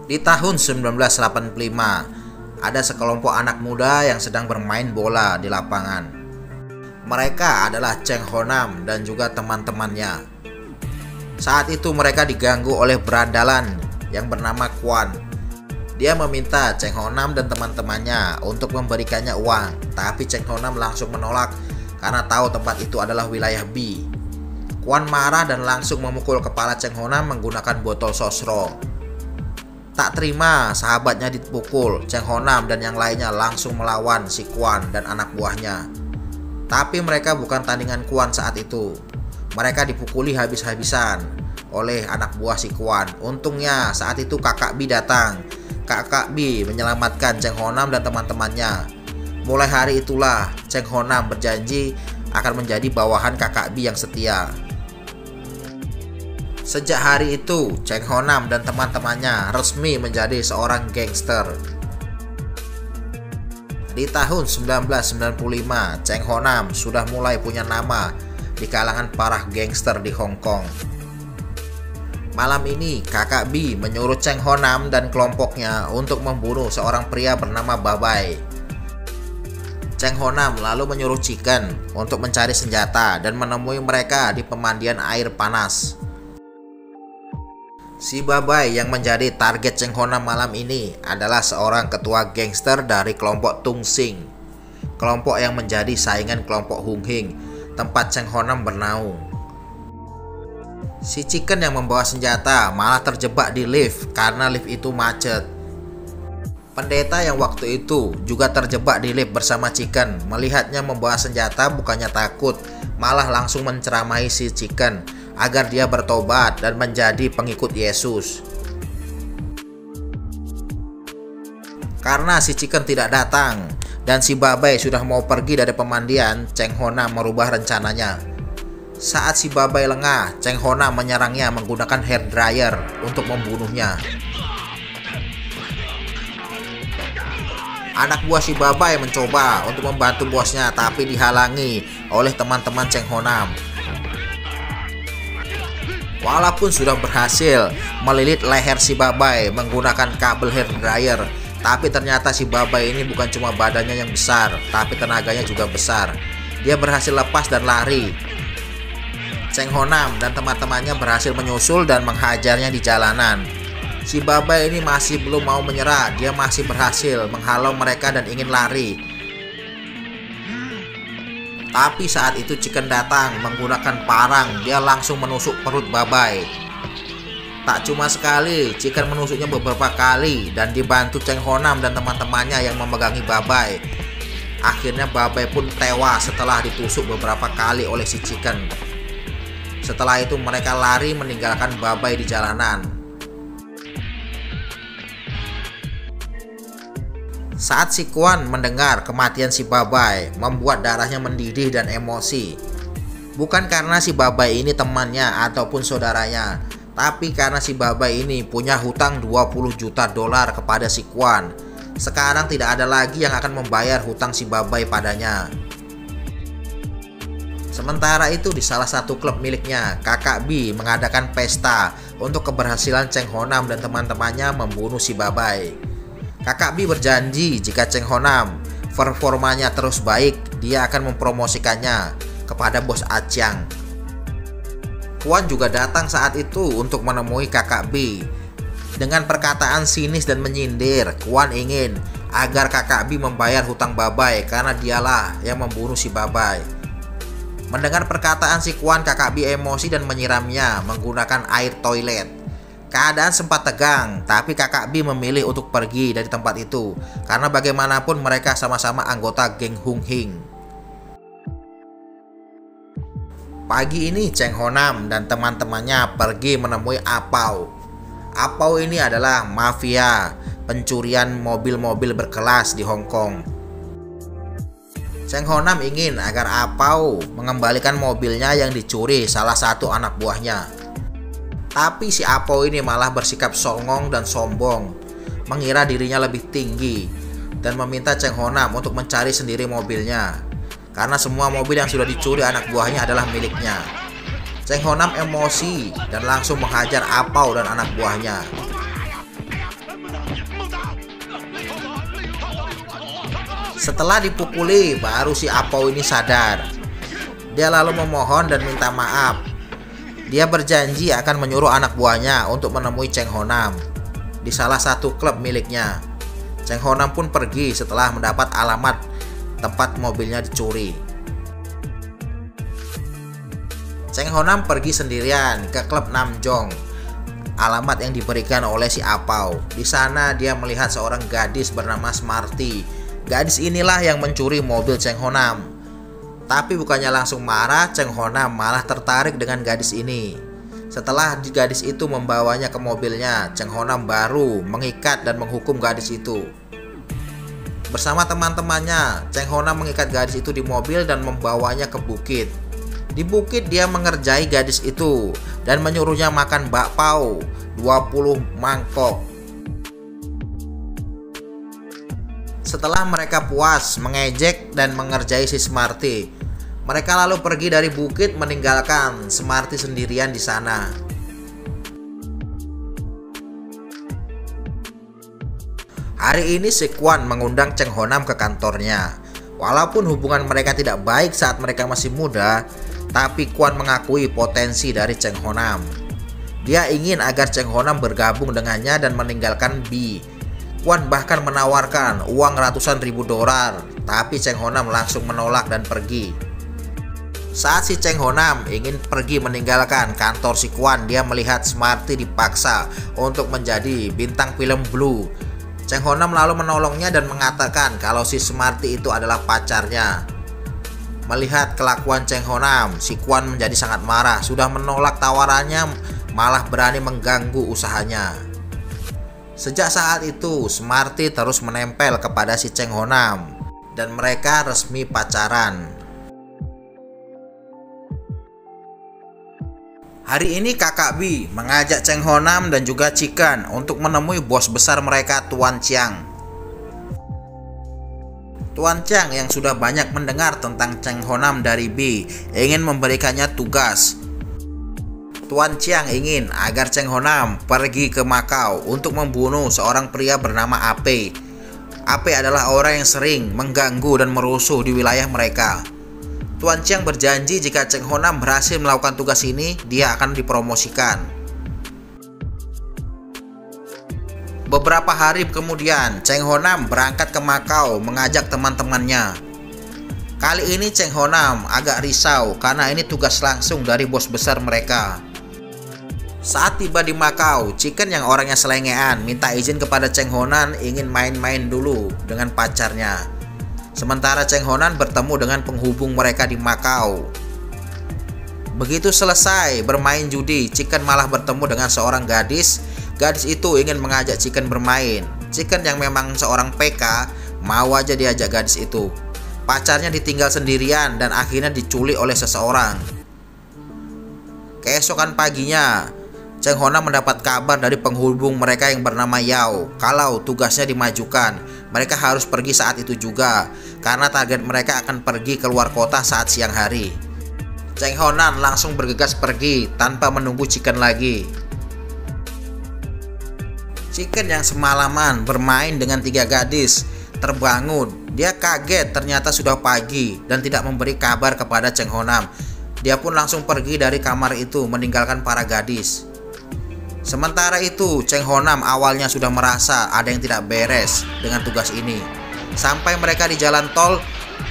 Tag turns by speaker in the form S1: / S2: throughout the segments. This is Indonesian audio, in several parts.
S1: Di tahun 1985, ada sekelompok anak muda yang sedang bermain bola di lapangan. Mereka adalah Cheng Honam dan juga teman-temannya. Saat itu mereka diganggu oleh berandalan yang bernama Quan. Dia meminta Cheng Honam dan teman-temannya untuk memberikannya uang, tapi Cheng Honam langsung menolak karena tahu tempat itu adalah wilayah B. Quan marah dan langsung memukul kepala Cheng Honam menggunakan botol sosro. Tak terima sahabatnya dipukul, Cheng Honam dan yang lainnya langsung melawan si Quan dan anak buahnya. Tapi mereka bukan tandingan Quan saat itu. Mereka dipukuli habis-habisan oleh anak buah si Quan. Untungnya saat itu kakak B datang. Kakak B menyelamatkan Cheng Honam dan teman-temannya. Mulai hari itulah Cheng Honam berjanji akan menjadi bawahan kakak B yang setia. Sejak hari itu, Cheng Honam dan teman-temannya resmi menjadi seorang gangster. Di tahun 1995, Cheng Honam sudah mulai punya nama di kalangan para gangster di Hong Kong. Malam ini, kakak B menyuruh Cheng Honam dan kelompoknya untuk membunuh seorang pria bernama Babai. Cheng Honam lalu menyuruh Chicken untuk mencari senjata dan menemui mereka di pemandian air panas. Si Babai yang menjadi target Cheng Honam malam ini adalah seorang ketua gangster dari kelompok Tung Sing, kelompok yang menjadi saingan kelompok Hung Hing, tempat Cheng Honam bernaung. Si Chicken yang membawa senjata malah terjebak di lift karena lift itu macet. Pendeta yang waktu itu juga terjebak di lift bersama Chicken. Melihatnya membawa senjata bukannya takut, malah langsung menceramahi si Chicken agar dia bertobat dan menjadi pengikut Yesus. Karena si Chicken tidak datang dan si Babai sudah mau pergi dari pemandian, Cheng Honam merubah rencananya. Saat si Babai lengah, Cheng Honam menyerangnya menggunakan hair dryer untuk membunuhnya. Anak buah si Babai mencoba untuk membantu bosnya, tapi dihalangi oleh teman-teman Cheng Honam. Walaupun sudah berhasil melilit leher si Babai menggunakan kabel hair dryer, tapi ternyata si Babai ini bukan cuma badannya yang besar, tapi tenaganya juga besar. Dia berhasil lepas dan lari. Cheng Honam dan teman-temannya berhasil menyusul dan menghajarnya di jalanan. Si Babai ini masih belum mau menyerah. Dia masih berhasil menghalau mereka dan ingin lari. Tapi saat itu Chicken datang menggunakan parang. Dia langsung menusuk perut Babai. Tak cuma sekali, Chicken menusuknya beberapa kali dan dibantu Cheng Honam dan teman-temannya yang memegangi Babai. Akhirnya Babai pun tewas setelah ditusuk beberapa kali oleh si Chicken. Setelah itu mereka lari meninggalkan Babai di jalanan. Saat si Quan mendengar kematian si Babai, membuat darahnya mendidih dan emosi. Bukan karena si Babai ini temannya ataupun saudaranya, tapi karena si Babai ini punya hutang 20 juta dolar kepada si Quan. Sekarang tidak ada lagi yang akan membayar hutang si Babai padanya. Sementara itu di salah satu klub miliknya, kakak B mengadakan pesta untuk keberhasilan Cheng Honam dan teman-temannya membunuh si Babai. Kakak B berjanji jika Cheng Honam performanya terus baik, dia akan mempromosikannya kepada bos Achiang. Quan juga datang saat itu untuk menemui kakak B. Dengan perkataan sinis dan menyindir, Quan ingin agar kakak B membayar hutang Babai karena dialah yang membunuh si Babai. Mendengar perkataan si Quan, kakak B emosi dan menyiramnya menggunakan air toilet. Keadaan sempat tegang, tapi kakak B memilih untuk pergi dari tempat itu karena bagaimanapun mereka sama-sama anggota geng Hung Hing. Pagi ini Cheng Honam dan teman-temannya pergi menemui Apau. Apau ini adalah mafia pencurian mobil-mobil berkelas di Hong Kong. Cheng Honam ingin agar Apau mengembalikan mobilnya yang dicuri salah satu anak buahnya. Tapi si Apau ini malah bersikap songong dan sombong, mengira dirinya lebih tinggi dan meminta Cheng Honam untuk mencari sendiri mobilnya karena semua mobil yang sudah dicuri anak buahnya adalah miliknya. Cheng Honam emosi dan langsung menghajar Apau dan anak buahnya. Setelah dipukuli, baru si Apau ini sadar. Dia lalu memohon dan minta maaf. Dia berjanji akan menyuruh anak buahnya untuk menemui Cheng Honam di salah satu klub miliknya. Cheng Honam pun pergi setelah mendapat alamat tempat mobilnya dicuri. Cheng Honam pergi sendirian ke klub Namjong, alamat yang diberikan oleh si Apau. Di sana dia melihat seorang gadis bernama Smarty. Gadis inilah yang mencuri mobil Cheng Honam. Tapi bukannya langsung marah, Cheng Honam malah tertarik dengan gadis ini. Setelah gadis itu membawanya ke mobilnya, Cheng Honam baru mengikat dan menghukum gadis itu. Bersama teman-temannya, Cheng Honam mengikat gadis itu di mobil dan membawanya ke bukit. Di bukit dia mengerjai gadis itu dan menyuruhnya makan bakpao 20 mangkok. Setelah mereka puas mengejek dan mengerjai si Smarty, mereka lalu pergi dari bukit meninggalkan Smarty sendirian di sana. Hari ini si Kwan mengundang Cheng Honam ke kantornya. Walaupun hubungan mereka tidak baik saat mereka masih muda, tapi Kwan mengakui potensi dari Cheng Honam. Dia ingin agar Cheng Honam bergabung dengannya dan meninggalkan B. Kwan bahkan menawarkan uang ratusan ribu dolar, tapi Cheng Honam langsung menolak dan pergi. Saat si Cheng Honam ingin pergi meninggalkan kantor si Kwan, dia melihat Smarty dipaksa untuk menjadi bintang film Blue. Cheng Honam lalu menolongnya dan mengatakan kalau si Smarty itu adalah pacarnya. Melihat kelakuan Cheng Honam, si Kwan menjadi sangat marah. Sudah menolak tawarannya, malah berani mengganggu usahanya. Sejak saat itu, Smarty terus menempel kepada si Cheng Honam dan mereka resmi pacaran. Hari ini kakak B mengajak Cheng Honam dan juga Chicken untuk menemui bos besar mereka, Tuan Chiang. Tuan Chiang yang sudah banyak mendengar tentang Cheng Honam dari B ingin memberikannya tugas. Tuan Chiang ingin agar Cheng Honam pergi ke Makau untuk membunuh seorang pria bernama Ape. Ape adalah orang yang sering mengganggu dan merusuh di wilayah mereka. Tuan Chiang berjanji jika Cheng Honam berhasil melakukan tugas ini, dia akan dipromosikan. Beberapa hari kemudian, Cheng Honam berangkat ke Makau mengajak teman-temannya. Kali ini Cheng Honam agak risau karena ini tugas langsung dari bos besar mereka. Saat tiba di Makau, Chicken yang orangnya selengean minta izin kepada Cheng Honam ingin main-main dulu dengan pacarnya. Sementara Cheng Honam bertemu dengan penghubung mereka di Makau. Begitu selesai bermain judi, Chicken malah bertemu dengan seorang gadis. Gadis itu ingin mengajak Chicken bermain. Chicken yang memang seorang PK mau aja diajak gadis itu. Pacarnya ditinggal sendirian dan akhirnya diculik oleh seseorang. Keesokan paginya, Cheng Honam mendapat kabar dari penghubung mereka yang bernama Yao kalau tugasnya dimajukan. Mereka harus pergi saat itu juga karena target mereka akan pergi keluar kota saat siang hari. Cheng Honam langsung bergegas pergi tanpa menunggu Chicken lagi. Chicken yang semalaman bermain dengan 3 gadis terbangun. Dia kaget ternyata sudah pagi dan tidak memberi kabar kepada Cheng Honam. Dia pun langsung pergi dari kamar itu meninggalkan para gadis. Sementara itu, Cheng Honam awalnya sudah merasa ada yang tidak beres dengan tugas ini. Sampai mereka di jalan tol,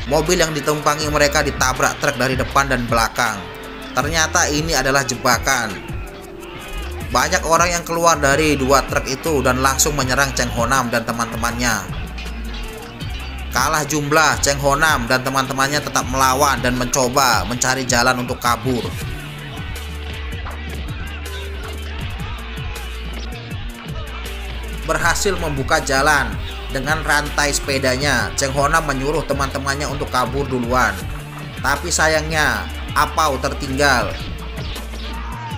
S1: mobil yang ditumpangi mereka ditabrak truk dari depan dan belakang. Ternyata ini adalah jebakan. Banyak orang yang keluar dari 2 truk itu dan langsung menyerang Cheng Honam dan teman-temannya. Kalah jumlah, Cheng Honam dan teman-temannya tetap melawan dan mencoba mencari jalan untuk kabur. Berhasil membuka jalan dengan rantai sepedanya, Cheng Honam menyuruh teman-temannya untuk kabur duluan. Tapi sayangnya, Apau tertinggal.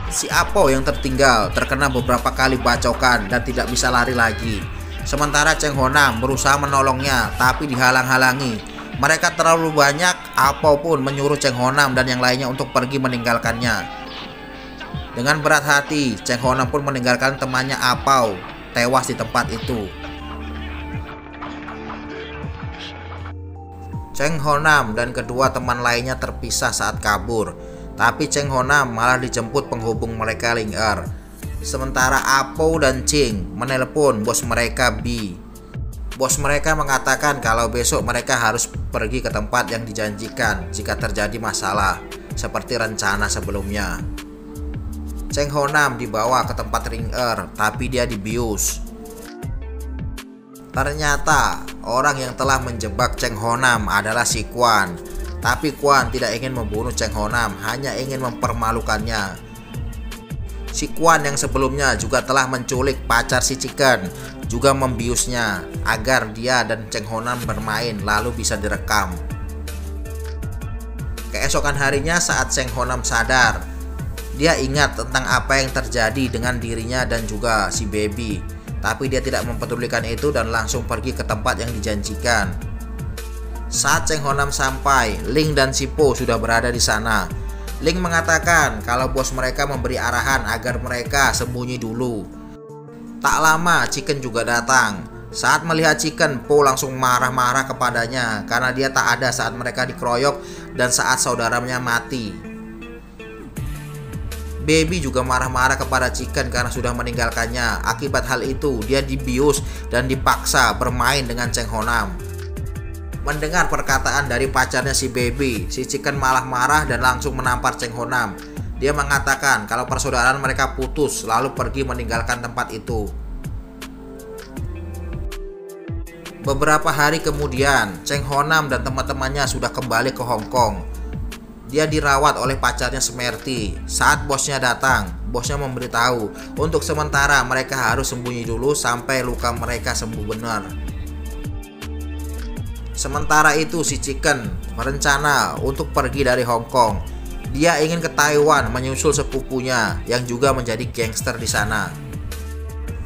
S1: Si Apau yang tertinggal terkena beberapa kali bacokan dan tidak bisa lari lagi. Sementara Cheng Honam berusaha menolongnya, tapi dihalang-halangi. Mereka terlalu banyak, Apau pun menyuruh Cheng Honam dan yang lainnya untuk pergi meninggalkannya. Dengan berat hati, Cheng Honam pun meninggalkan temannya Apau tewas di tempat itu. Cheng Honam dan kedua teman lainnya terpisah saat kabur, tapi Cheng Honam malah dijemput penghubung mereka Ling Er. Sementara Apo dan Ching menelepon bos mereka B. Bos mereka mengatakan kalau besok mereka harus pergi ke tempat yang dijanjikan jika terjadi masalah, seperti rencana sebelumnya. Cheng Honam dibawa ke tempat Ling Er, tapi dia dibius. Ternyata orang yang telah menjebak Cheng Honam adalah si Quan. Tapi Quan tidak ingin membunuh Cheng Honam, hanya ingin mempermalukannya. Si Quan yang sebelumnya juga telah menculik pacar si Chicken, juga membiusnya agar dia dan Cheng Honam bermain lalu bisa direkam. Keesokan harinya saat Cheng Honam sadar, dia ingat tentang apa yang terjadi dengan dirinya dan juga si Baby. Tapi dia tidak mempedulikan itu dan langsung pergi ke tempat yang dijanjikan. Saat Cheng Honam sampai, Ling dan si Po sudah berada di sana. Ling mengatakan kalau bos mereka memberi arahan agar mereka sembunyi dulu. Tak lama Chicken juga datang. Saat melihat Chicken, Po langsung marah-marah kepadanya karena dia tak ada saat mereka dikeroyok dan saat saudaranya mati. Baby juga marah-marah kepada Chicken karena sudah meninggalkannya. Akibat hal itu, dia dibius dan dipaksa bermain dengan Cheng Honam. Mendengar perkataan dari pacarnya si Baby, si Chicken malah marah dan langsung menampar Cheng Honam. Dia mengatakan kalau persaudaraan mereka putus lalu pergi meninggalkan tempat itu. Beberapa hari kemudian, Cheng Honam dan teman-temannya sudah kembali ke Hong Kong. Dia dirawat oleh pacarnya Smerty. Saat bosnya datang, bosnya memberitahu untuk sementara mereka harus sembunyi dulu sampai luka mereka sembuh benar. Sementara itu si Chicken berencana untuk pergi dari Hong Kong. Dia ingin ke Taiwan menyusul sepupunya yang juga menjadi gangster di sana.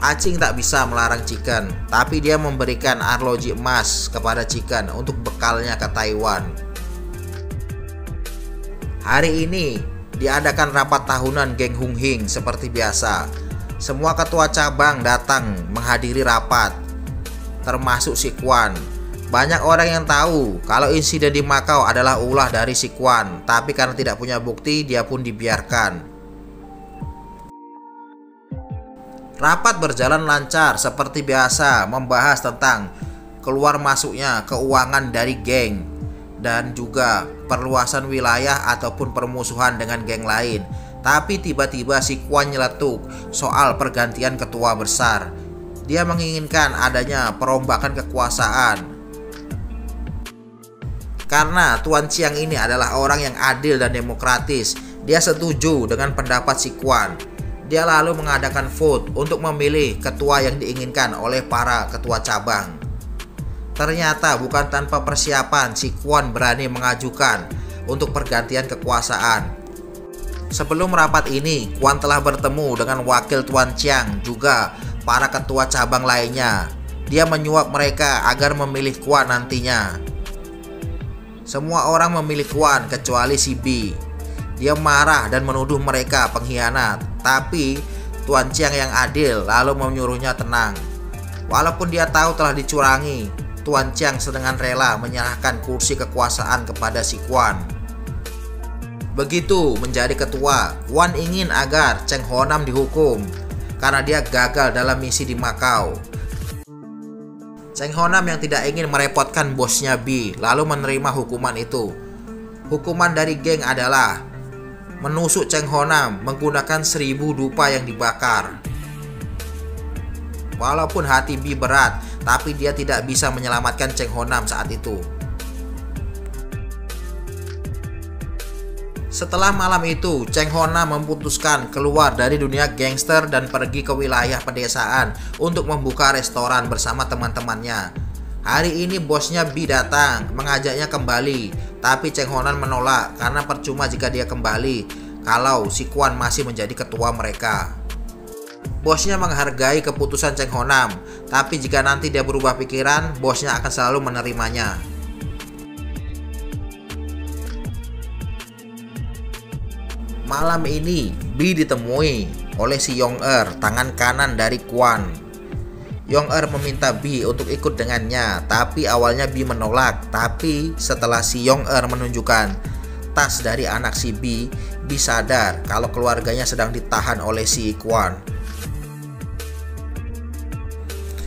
S1: Acing tak bisa melarang Chicken, tapi dia memberikan arloji emas kepada Chicken untuk bekalnya ke Taiwan. Hari ini diadakan rapat tahunan geng Hung Hing seperti biasa. Semua ketua cabang datang menghadiri rapat, termasuk si Quan. Banyak orang yang tahu kalau insiden di Makau adalah ulah dari si Quan, tapi karena tidak punya bukti, dia pun dibiarkan. Rapat berjalan lancar seperti biasa, membahas tentang keluar masuknya keuangan dari geng dan juga perluasan wilayah ataupun permusuhan dengan geng lain. Tapi tiba-tiba si Quan nyeletuk soal pergantian ketua besar. Dia menginginkan adanya perombakan kekuasaan. Karena Tuan Chiang ini adalah orang yang adil dan demokratis, dia setuju dengan pendapat si Quan. Dia lalu mengadakan vote untuk memilih ketua yang diinginkan oleh para ketua cabang. Ternyata bukan tanpa persiapan si Quan berani mengajukan untuk pergantian kekuasaan. Sebelum rapat ini, Quan telah bertemu dengan wakil Tuan Chiang juga para ketua cabang lainnya. Dia menyuap mereka agar memilih Quan nantinya. Semua orang memilih Quan kecuali si B. Dia marah dan menuduh mereka pengkhianat. Tapi Tuan Chiang yang adil lalu menyuruhnya tenang. Walaupun dia tahu telah dicurangi, Tuan Chiang dengan rela menyerahkan kursi kekuasaan kepada si Quan. Begitu menjadi ketua, Quan ingin agar Cheng Honam dihukum karena dia gagal dalam misi di Makau. Cheng Honam yang tidak ingin merepotkan bosnya B lalu menerima hukuman itu. Hukuman dari geng adalah menusuk Cheng Honam menggunakan 1000 dupa yang dibakar. Walaupun hati B berat, tapi dia tidak bisa menyelamatkan Cheng Honam saat itu. Setelah malam itu, Cheng Honam memutuskan keluar dari dunia gangster dan pergi ke wilayah pedesaan untuk membuka restoran bersama teman-temannya. Hari ini bosnya B datang mengajaknya kembali, tapi Cheng Honam menolak karena percuma jika dia kembali kalau si Quan masih menjadi ketua mereka. Bosnya menghargai keputusan Cheng Honam, tapi jika nanti dia berubah pikiran, bosnya akan selalu menerimanya. Malam ini, B ditemui oleh si Yong Er, tangan kanan dari Quan. Yong-er meminta B untuk ikut dengannya, tapi awalnya B menolak. Tapi setelah si Yong-er menunjukkan tas dari anak si B sadar kalau keluarganya sedang ditahan oleh si Kwon.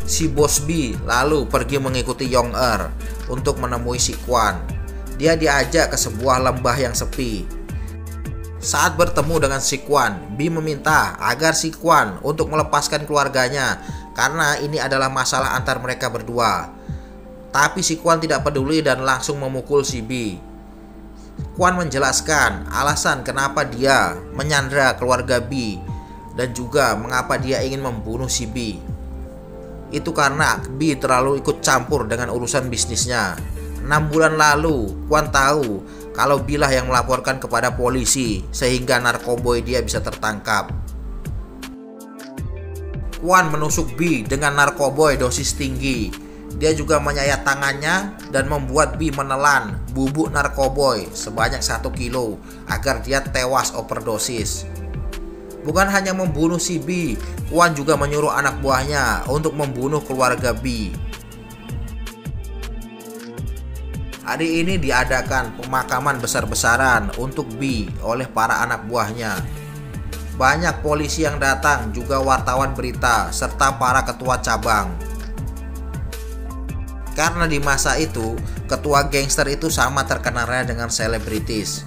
S1: Si bos B lalu pergi mengikuti Yong-er untuk menemui si Kwon. Dia diajak ke sebuah lembah yang sepi. Saat bertemu dengan si Kwon, B meminta agar si Kwon untuk melepaskan keluarganya karena ini adalah masalah antar mereka berdua. Tapi si Kwon tidak peduli dan langsung memukul si B. Kwon menjelaskan alasan kenapa dia menyandra keluarga B dan juga mengapa dia ingin membunuh si B. Itu karena B terlalu ikut campur dengan urusan bisnisnya. 6 bulan lalu, Kwon tahu kalau B lah yang melaporkan kepada polisi sehingga narkoboy dia bisa tertangkap. Kwon menusuk B dengan narkoboy dosis tinggi. Dia juga menyayat tangannya dan membuat B menelan bubuk narkoboy sebanyak 1 kilo agar dia tewas overdosis. Bukan hanya membunuh si B, Kwon juga menyuruh anak buahnya untuk membunuh keluarga B. Hari ini diadakan pemakaman besar-besaran untuk B oleh para anak buahnya. Banyak polisi yang datang, juga wartawan berita, serta para ketua cabang. Karena di masa itu, ketua gangster itu sama terkenalnya dengan selebritis.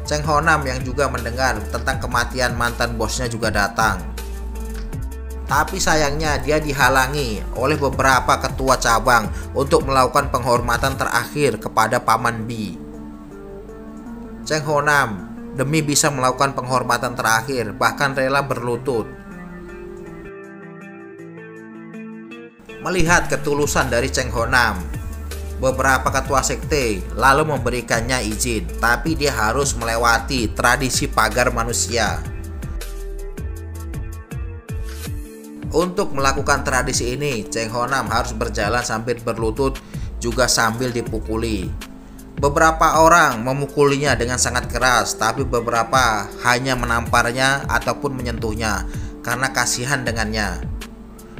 S1: Cheng Ho-nam yang juga mendengar tentang kematian mantan bosnya juga datang. Tapi sayangnya dia dihalangi oleh beberapa ketua cabang untuk melakukan penghormatan terakhir kepada paman B. Cheng Ho-nam demi bisa melakukan penghormatan terakhir bahkan rela berlutut. Melihat ketulusan dari Cheng Ho-nam, beberapa ketua sekte lalu memberikannya izin, tapi dia harus melewati tradisi pagar manusia. Untuk melakukan tradisi ini, Cheng Ho-nam harus berjalan sambil berlutut juga sambil dipukuli. Beberapa orang memukulinya dengan sangat keras, tapi beberapa hanya menamparnya ataupun menyentuhnya karena kasihan dengannya.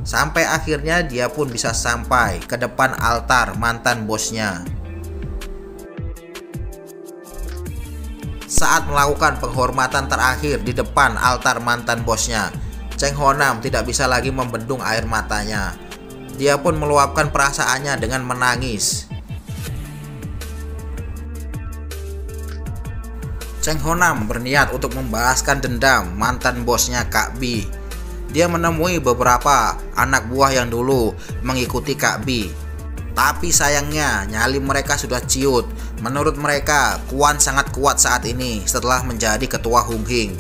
S1: Sampai akhirnya dia pun bisa sampai ke depan altar mantan bosnya. Saat melakukan penghormatan terakhir di depan altar mantan bosnya, Cheng Ho-nam tidak bisa lagi membendung air matanya. Dia pun meluapkan perasaannya dengan menangis. Cheng Ho-nam berniat untuk membalaskan dendam mantan bosnya Kak B. Dia menemui beberapa anak buah yang dulu mengikuti Kak B. Tapi sayangnya nyali mereka sudah ciut. Menurut mereka, Kwon sangat kuat saat ini setelah menjadi ketua Hung Hing.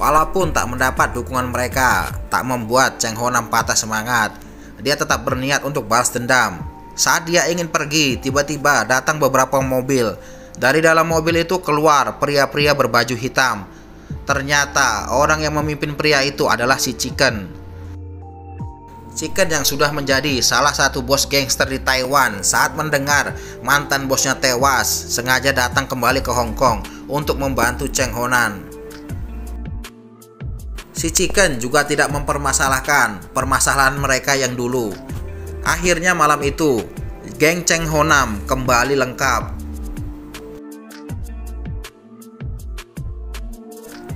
S1: Walaupun tak mendapat dukungan mereka, tak membuat Cheng Ho-nam patah semangat. Dia tetap berniat untuk balas dendam. Saat dia ingin pergi, tiba-tiba datang beberapa mobil. Dari dalam mobil itu keluar pria-pria berbaju hitam. Ternyata orang yang memimpin pria itu adalah si Chicken. Chicken yang sudah menjadi salah satu bos gangster di Taiwan, saat mendengar mantan bosnya tewas, sengaja datang kembali ke Hong Kong untuk membantu Cheng Ho-nam. Si Chicken juga tidak mempermasalahkan permasalahan mereka yang dulu. Akhirnya malam itu, geng Cheng Ho-nam kembali lengkap.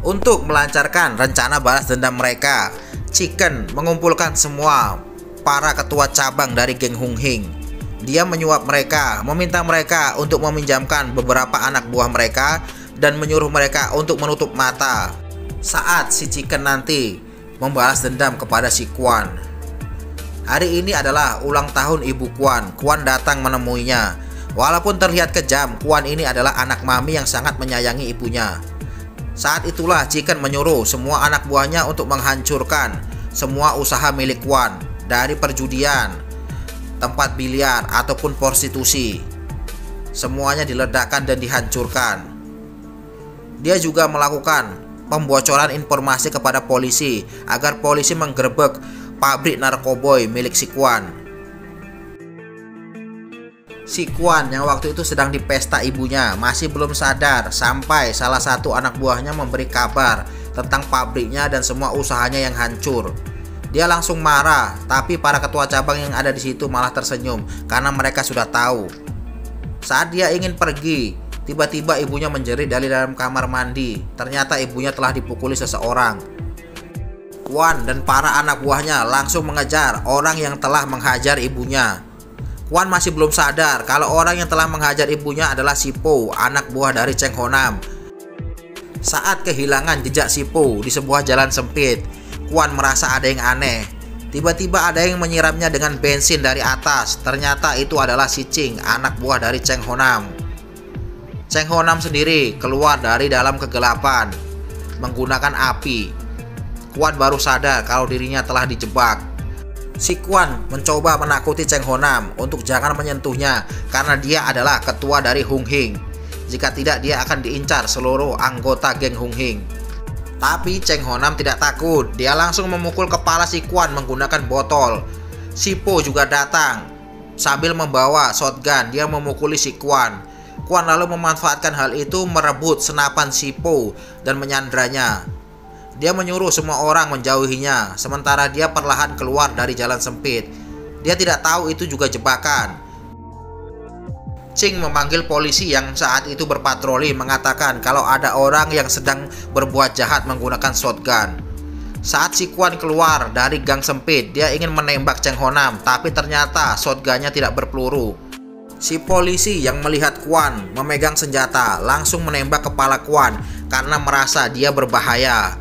S1: Untuk melancarkan rencana balas dendam mereka, Chicken mengumpulkan semua para ketua cabang dari geng Hung Hing. Dia menyuap mereka, meminta mereka untuk meminjamkan beberapa anak buah mereka dan menyuruh mereka untuk menutup mata saat si Chicken nanti membalas dendam kepada si Kwon. Hari ini adalah ulang tahun ibu Kwon. Kwon datang menemuinya. Walaupun terlihat kejam, Kwon ini adalah anak mami yang sangat menyayangi ibunya. Saat itulah Chicken menyuruh semua anak buahnya untuk menghancurkan semua usaha milik Kwon, dari perjudian, tempat biliar, ataupun prostitusi. Semuanya diledakkan dan dihancurkan. Dia juga melakukan pembocoran informasi kepada polisi agar polisi menggerebek pabrik narkoboy milik si Kwon. Si Kwon yang waktu itu sedang di pesta ibunya masih belum sadar sampai salah satu anak buahnya memberi kabar tentang pabriknya dan semua usahanya yang hancur. Dia langsung marah, tapi para ketua cabang yang ada di situ malah tersenyum karena mereka sudah tahu. Saat dia ingin pergi, tiba-tiba ibunya menjerit dari dalam kamar mandi. Ternyata ibunya telah dipukuli seseorang. Kwon dan para anak buahnya langsung mengejar orang yang telah menghajar ibunya. Kwon masih belum sadar kalau orang yang telah menghajar ibunya adalah Sipo, anak buah dari Cheng Ho Nam. Saat kehilangan jejak Sipo di sebuah jalan sempit, Kwon merasa ada yang aneh. Tiba-tiba ada yang menyiramnya dengan bensin dari atas. Ternyata itu adalah si Ching, anak buah dari Cheng Ho Nam. Cheng Ho Nam sendiri keluar dari dalam kegelapan menggunakan api. Kwon baru sadar kalau dirinya telah dijebak. Si Kwon mencoba menakuti Cheng Ho Nam untuk jangan menyentuhnya karena dia adalah ketua dari Hung Hing. Jika tidak, dia akan diincar seluruh anggota geng Hung Hing. Tapi Cheng Ho Nam tidak takut. Dia langsung memukul kepala si Kwon menggunakan botol. Sipo juga datang sambil membawa shotgun. Dia memukuli si Kwon. Kwon lalu memanfaatkan hal itu merebut senapan Sipo dan menyandranya. Dia menyuruh semua orang menjauhinya, sementara dia perlahan keluar dari jalan sempit. Dia tidak tahu itu juga jebakan. Ching memanggil polisi yang saat itu berpatroli, mengatakan kalau ada orang yang sedang berbuat jahat menggunakan shotgun. Saat si Kwon keluar dari gang sempit, dia ingin menembak Cheng Ho Nam, tapi ternyata shotgunnya tidak berpeluru. Si polisi yang melihat Kwon memegang senjata langsung menembak kepala Kwon karena merasa dia berbahaya.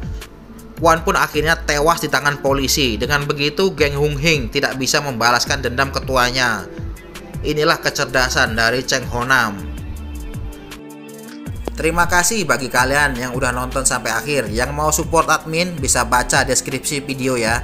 S1: Kwon pun akhirnya tewas di tangan polisi. Dengan begitu, geng Hung Hing tidak bisa membalaskan dendam ketuanya. Inilah kecerdasan dari Cheng Ho Nam. Terima kasih bagi kalian yang udah nonton sampai akhir. Yang mau support admin bisa baca deskripsi video ya.